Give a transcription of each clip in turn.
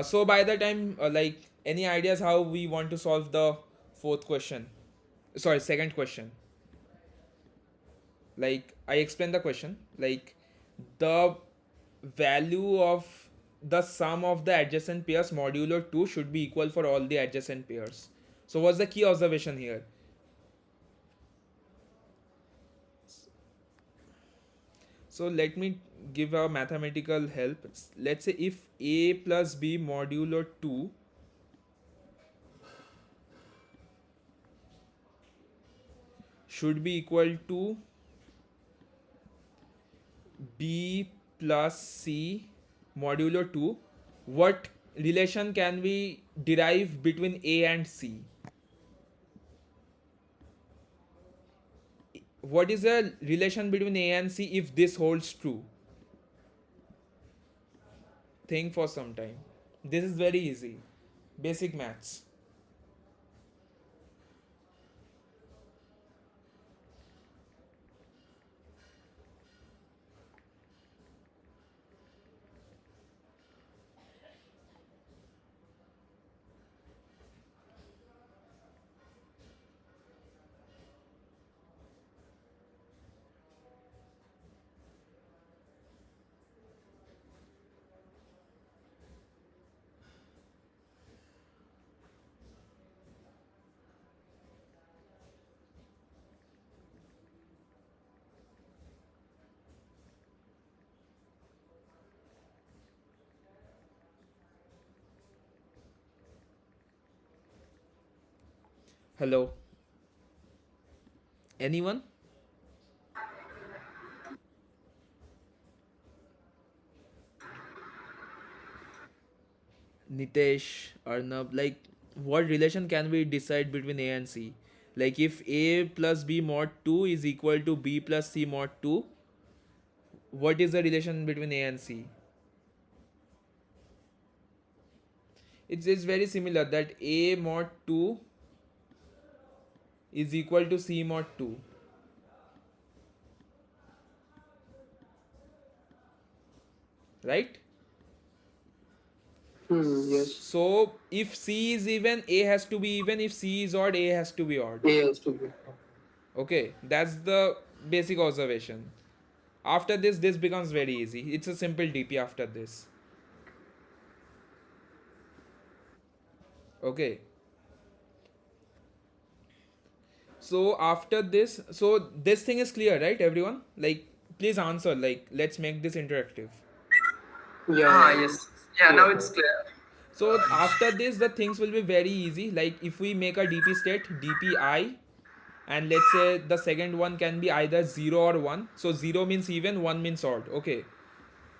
So by the time, like, any ideas how we want to solve the fourth question? Sorry, second question. Like, I explained the question. Like, the value of the sum of the adjacent pairs modulo 2 should be equal for all the adjacent pairs. So what's the key observation here? So let me give a mathematical help. Let's say if a plus b modulo 2 should be equal to b plus c modulo 2, what relation can we derive between a and c? What is the relation between a and c if this holds true? Think for some time. This is very easy. Basic maths. Hello? Anyone? Nitesh, Arnab, like, what relation can we decide between A and C? Like, if A plus B mod 2 is equal to B plus C mod 2, what is the relation between A and C? It's very similar that A mod 2 is equal to C mod 2, right? Yes. So, if C is even, A has to be even. If C is odd, A has to be odd. A has to be. Okay, that's the basic observation. After this becomes very easy. It's a simple DP after this. Okay. So after this, so this thing is clear, right, everyone? Like, please answer. Like, let's make this interactive. Yeah, yeah. Yes. Yeah, now Clear. it's clear. So after this, the things will be very easy. Like, if we make a DP state, DPI, and let's say the second one can be either 0 or 1. So 0 means even, 1 means odd. Okay.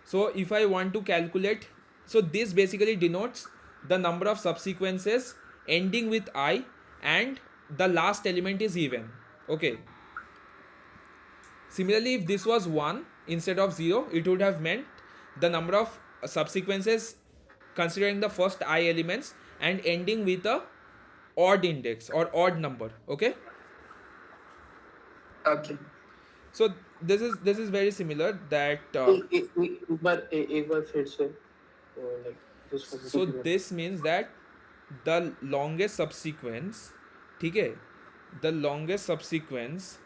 So if I want to calculate, so this basically denotes the number of subsequences ending with I and the last element is even. Okay. Similarly, if this was 1 instead of 0, it would have meant the number of subsequences considering the first I elements and ending with a odd index or odd number. Okay. Okay. So this is very similar that But एक बार फिर से like just for me to so clear. this means that the longest subsequence, ठीक है, the longest subsequence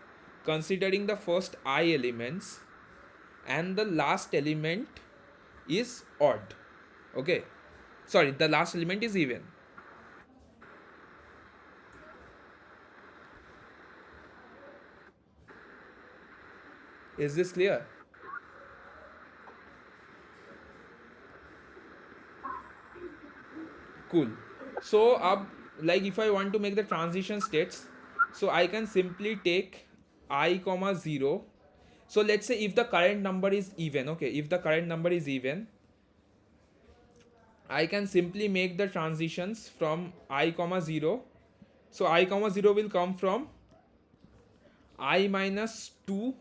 considering the first I elements and the last element is odd. Okay, sorry, the last element is even. Is this clear? Cool. So like, if I want to make the transition states, so I can simply take I comma 0. So let's say if the current number is even, okay, if the current number is even, I can simply make the transitions from I comma 0. So I comma 0 will come from I minus 2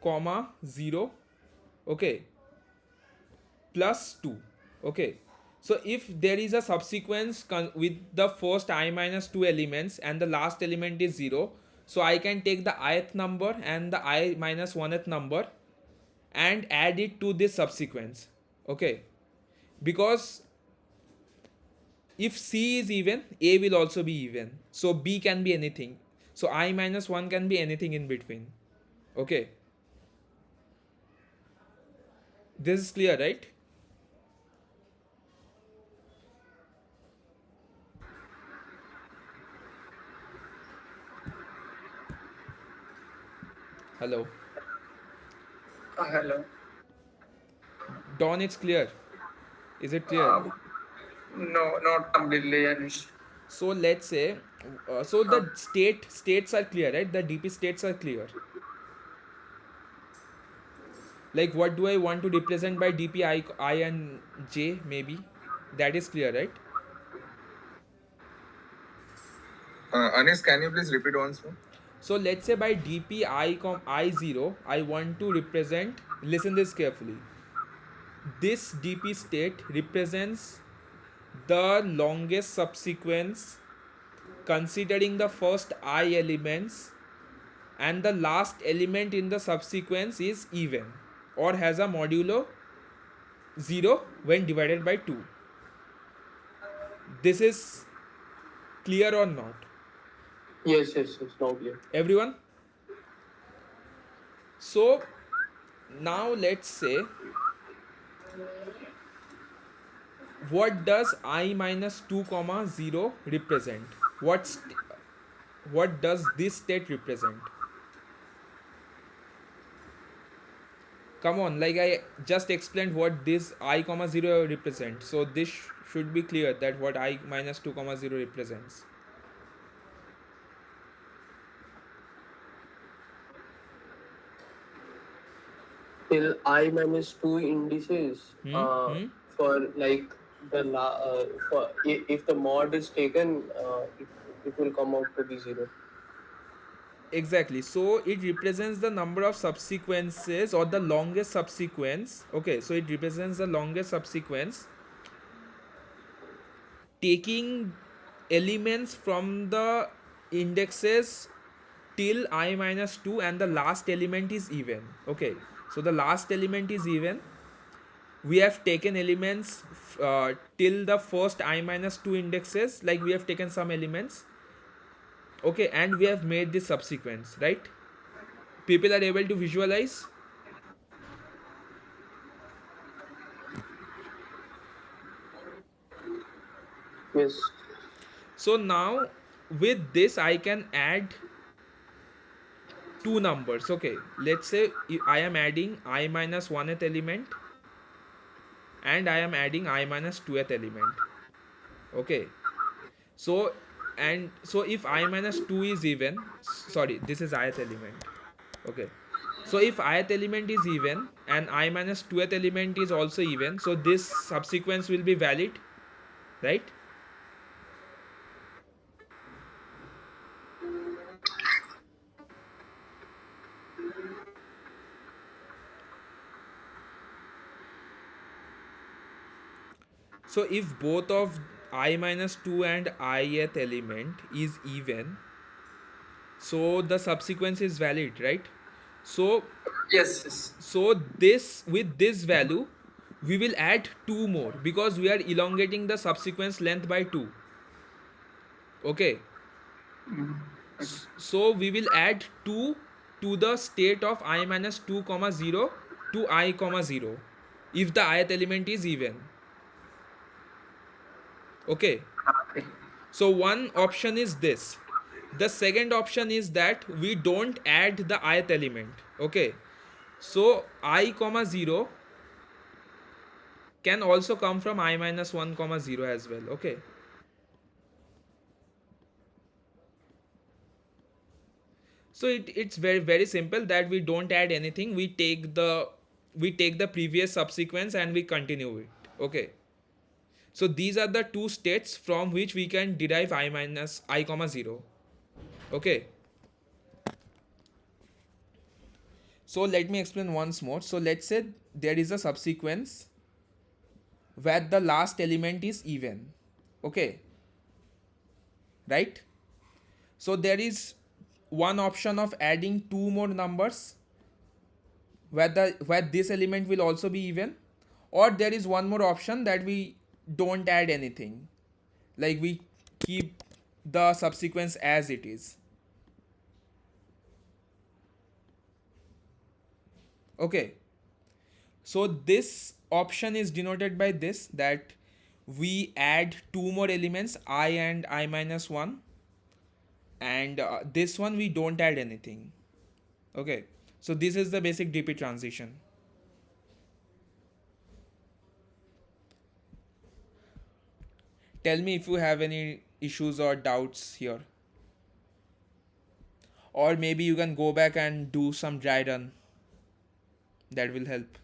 comma 0, okay, plus 2. Okay. So if there is a subsequence with the first I minus 2 elements and the last element is 0, so I can take the ith number and the I minus 1th number and add it to this subsequence. Okay. Because if C is even, A will also be even. So B can be anything. So I minus 1 can be anything in between. Okay. This is clear, right? Hello. Hello. Dawn, it's clear. Is it clear? Um, no, not completely, Anish. So let's say, so Uh, the states are clear, right? The DP states are clear. Like what do I want to represent by DP I and J maybe? That is clear, right? Anish, can you please repeat once more? So let's say by DP I0, I want to represent, listen this carefully. This DP state represents the longest subsequence considering the first I elements, and the last element in the subsequence is even or has a modulo 0 when divided by 2. This is clear or not? Yes, yes, yes. Now clear. Everyone? So now let's say, what does I minus 2 comma 0 represent? What does this state represent? Come on, like I just explained what this I comma 0 represents. So this should be clear that what I minus 2 comma 0 represents. Till I minus 2 indices Hmm? for like for if the mod is taken, it will come out to be 0. Exactly. So it represents the number of subsequences or the longest subsequence. Okay, so it represents the longest subsequence taking elements from the indexes till I minus 2 and the last element is even. Okay, so the last element is even. We have taken elements till the first I minus 2 indexes, like we have taken some elements. Okay, and we have made this subsequence, right? People are able to visualize. Yes. So now with this I can add two numbers. Okay, let's say I am adding I minus 1th element and I am adding I minus 2th element. Okay, so and so if I minus 2 is even, sorry, this is ith element. Okay, so if ith element is even and I minus 2th element is also even, so this subsequence will be valid, right? So if both of I minus 2 and ith element is even, so the subsequence is valid, right? So Yes, yes. so this, with this value we will add two more because we are elongating the subsequence length by 2. Okay, so we will add 2 to the state of I minus 2 comma 0 to I comma 0 if the ith element is even. Okay, Okay. so one option is this. The second option is that we don't add the ith element. Okay, so I comma 0 can also come from I minus 1 comma 0 as well. Okay, so it's very simple that we don't add anything. We take the previous subsequence and we continue it. Okay, so these are the two states from which we can derive I minus I comma 0. Okay, so let me explain once more. So let's say there is a subsequence where the last element is even. Okay, right? So there is one option of adding two more numbers where this element will also be even, or there is one more option that we don't add anything, like we keep the subsequence as it is. Okay, so this option is denoted by this, that we add two more elements, I and I minus 1, and this one we don't add anything. Okay, so this is the basic DP transition. Tell me if you have any issues or doubts here, or maybe you can go back and do some dry run. That will help.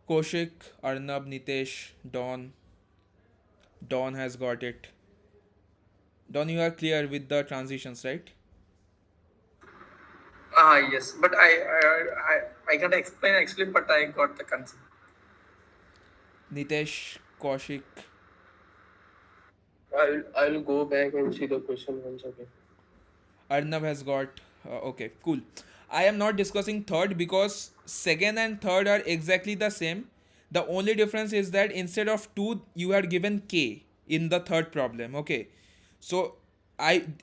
Koshik, Arnab, Nitesh, Don has got it. Don, you are clear with the transitions, right? Yes, but I can't explain actually, but I got the concept. Nitesh, Koshik, I'll go back and see the question once again. Arnab has got. Okay, cool. I am not discussing third because second and third are exactly the same. The only difference is that instead of 2, you are given k in the third problem. Okay, so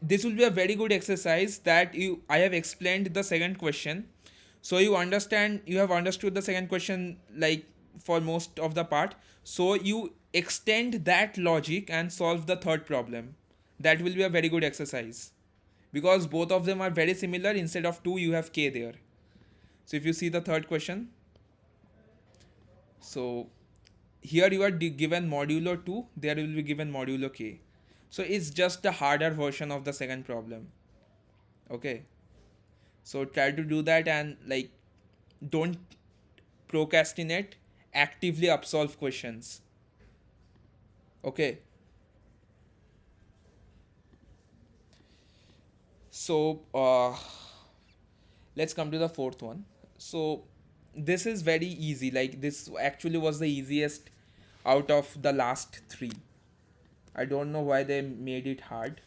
this will be a very good exercise that I have explained the second question, so you have understood the second question like for most of the part. So you extend that logic and solve the third problem. That will be a very good exercise because both of them are very similar. Instead of 2, you have k there. So if you see the third question, so here you are given modulo 2, there will be given modulo k. So it's just a harder version of the second problem. Okay, so try to do that and like don't procrastinate, actively upsolve questions. Okay, so let's come to the fourth one. So this is very easy, like this actually was the easiest out of the last 3. I don't know why they made it hard,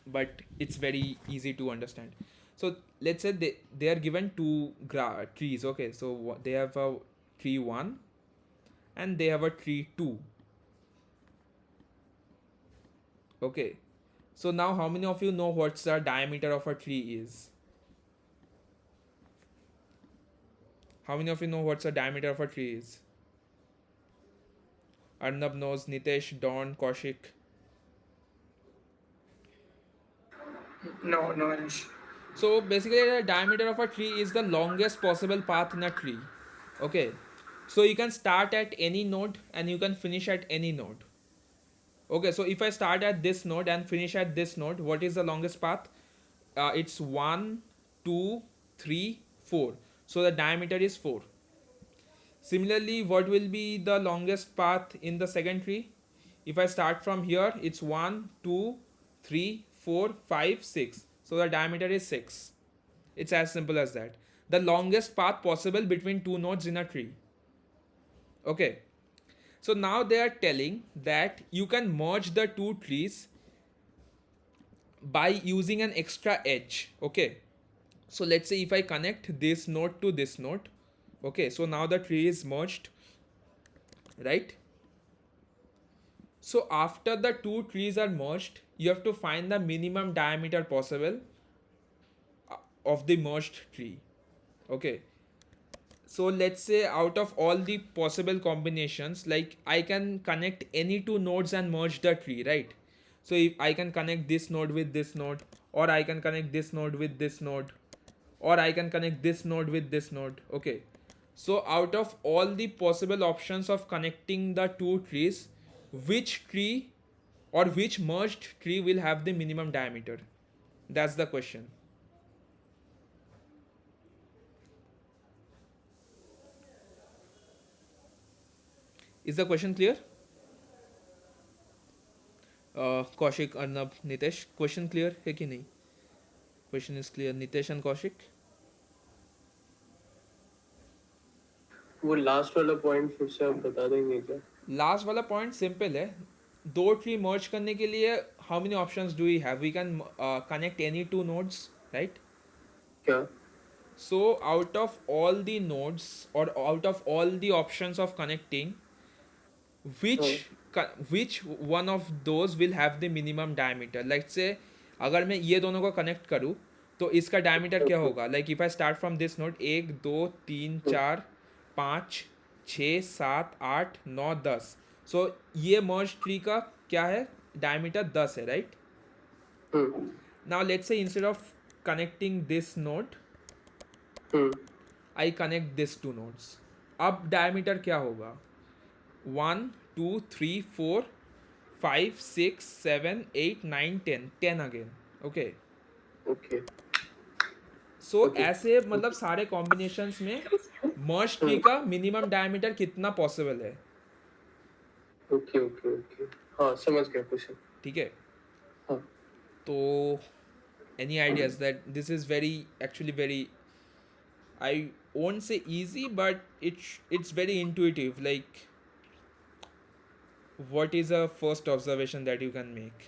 but it's very easy to understand. So let's say they are given two trees. Okay, so they have a tree 1 and they have a tree 2. Okay, so now how many of you know what's the diameter of a tree is? How many of you know what's the diameter of a tree is? Arnab knows, Nitesh, Don, Kaushik. No, no, Anish. So basically, the diameter of a tree is the longest possible path in a tree. Okay, so you can start at any node and you can finish at any node. Okay, so if I start at this node and finish at this node, what is the longest path? It's 1, 2, 3, 4. So the diameter is 4. Similarly, what will be the longest path in the second tree? If I start from here, it's 1, 2, 3, 4, 5, 6. So the diameter is 6. It's as simple as that. The longest path possible between two nodes in a tree. Okay. So now they are telling that you can merge the two trees by using an extra edge. Okay. So let's say if I connect this node to this node. Okay. So now the tree is merged. Right. So after the two trees are merged, you have to find the minimum diameter possible of the merged tree. Okay, so let's say out of all the possible combinations, like I can connect any two nodes and merge the tree, right? So if I can connect this node with this node, or I can connect this node with this node, or I can connect this node with this node. Okay, so out of all the possible options of connecting the two trees, which tree or which merged tree will have the minimum diameter? That's the question. Is the question clear? Kaushik Arnab Nitesh, question clear है कि नहीं? Question is clear, Nitesh and Kaushik. वो last वाला point फिर से आप बता देंगे क्या? लास्ट वाला पॉइंट सिंपल है. दो ट्री मर्ज करने के लिए how many options do we have? We can connect any two nodes, right? क्या? So out of all the nodes or out of all the options of connecting, which one of those will have the minimum diameter. Let's say अगर मैं ये दोनों को connect करूँ तो इसका diameter क्या होगा. Like if I start from this node 1 2 3 4 5 6 7 8 9 10. सो ये मर्ज ट्री का क्या है, डायमीटर 10 है, right. Now let's say instead of connecting this node I connect this two nodes. अब डायमीटर क्या होगा, 1 2 3 4 5 6 7 8 9 10 अगेन. ओके. सो ऐसे मतलब सारे कॉम्बिनेशंस में मर्ज ट्री का मिनिमम डायमीटर कितना पॉसिबल है. ओके. हाँ, समझ गया क्वेश्चन. ठीक है. हाँ. तो any ideas that this is actually very, I won't say easy, but it's very intuitive. Like, what is a first observation that you can make?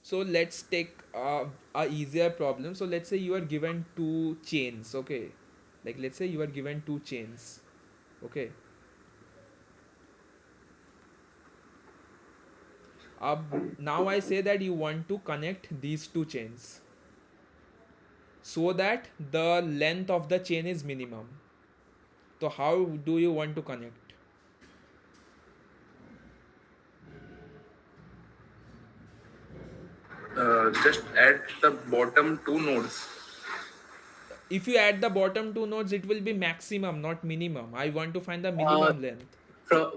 So let's take a easier problem. So let's say you are given two chains. Okay, like let's say you are given two chains. Okay. Now I say that you want to connect these two chains so that the length of the chain is minimum. So how do you want to connect? Just add the bottom two nodes. If you add the bottom two nodes, it will be maximum, not minimum. I want to find the minimum length.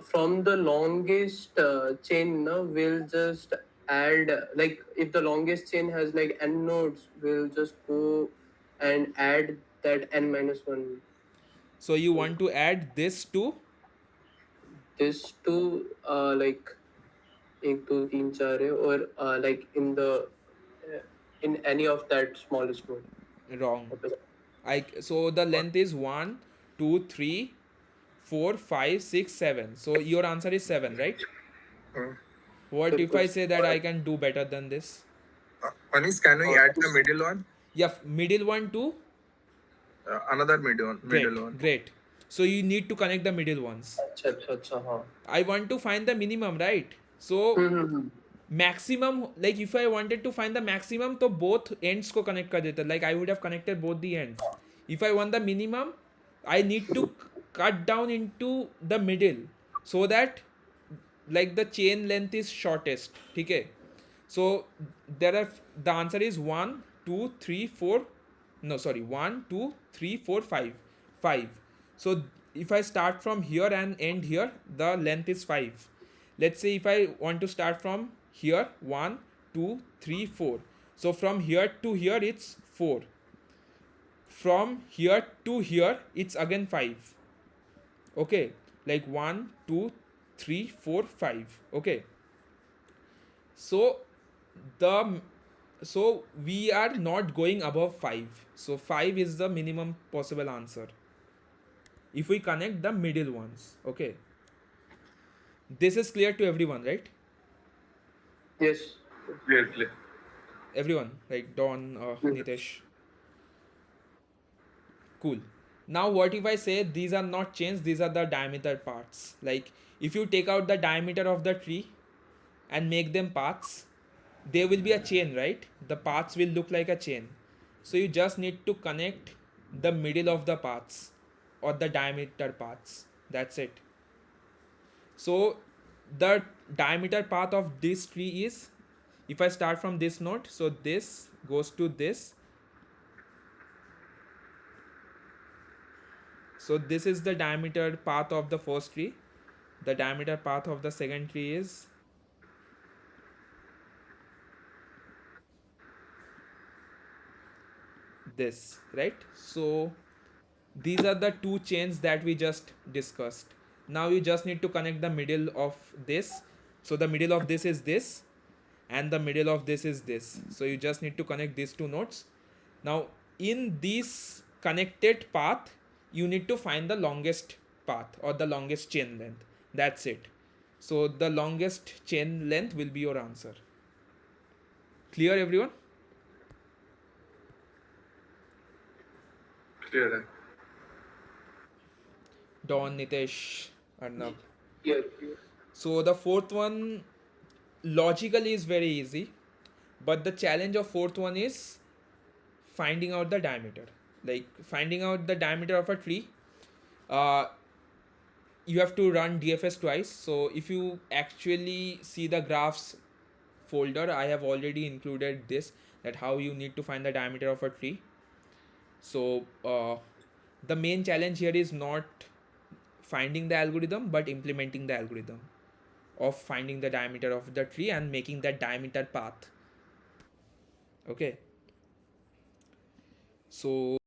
From the longest chain, no, we'll just add, like if the longest chain has like n nodes, we'll just go and add that n minus 1. So you want to add this to like 1 2 3 4 है, or like in any of that smallest node. wrong. So the length is 1 2 3 4 5 6 7. So your answer is 7, right? What if I say that I can do better than this? Anis, can we add the middle one? Yeah, middle one to Another middle one. Great. So you need to connect the middle ones. अच्छा, हाँ. I want to find the minimum, right? So maximum, like if I wanted to find the maximum, तो both ends को connect कर देता. Like I would have connected both the ends. If I want the minimum, I need to cut down into the middle so that like the chain length is shortest. ठीक है. So the answer is 1 2 3 4. No, sorry, 1 2 3 4 5. So if I start from here and end here, the length is 5. Let's say if I want to start from here, 1 2 3 4. So from here to here it's 4. From here to here it's again 5. Okay, like 1 2 3 4 5. Okay, so we are not going above 5. So 5 is the minimum possible answer if we connect the middle ones. Okay, this is clear to everyone, right? Yes. Clear. Everyone, like Don, Nitesh. Cool. Now what if I say these are not chains, these are the diameter parts. Like if you take out the diameter of the tree and make them paths, there will be a chain, right? The paths will look like a chain. So you just need to connect the middle of the paths or the diameter paths. That's it. So the diameter path of this tree is, if I start from this node, so this goes to this. So this is the diameter path of the first tree. The diameter path of the second tree is this, right? So these are the two chains that we just discussed. Now you just need to connect the middle of this. So the middle of this is this and the middle of this is this. So you just need to connect these two nodes. Now in this connected path you need to find the longest path or the longest chain length. That's it. So the longest chain length will be your answer. Clear, everyone? Clear है. Don, Nitesh, Arnab. Yeah. So the fourth one logically is very easy, but the challenge of fourth one is finding out the diameter. Like finding out the diameter of a tree. Uh, you have to run DFS twice. So if you actually see the graphs folder, I have already included this, that how you need to find the diameter of a tree. So the main challenge here is not finding the algorithm but implementing the algorithm of finding the diameter of the tree and making that diameter path. Okay, so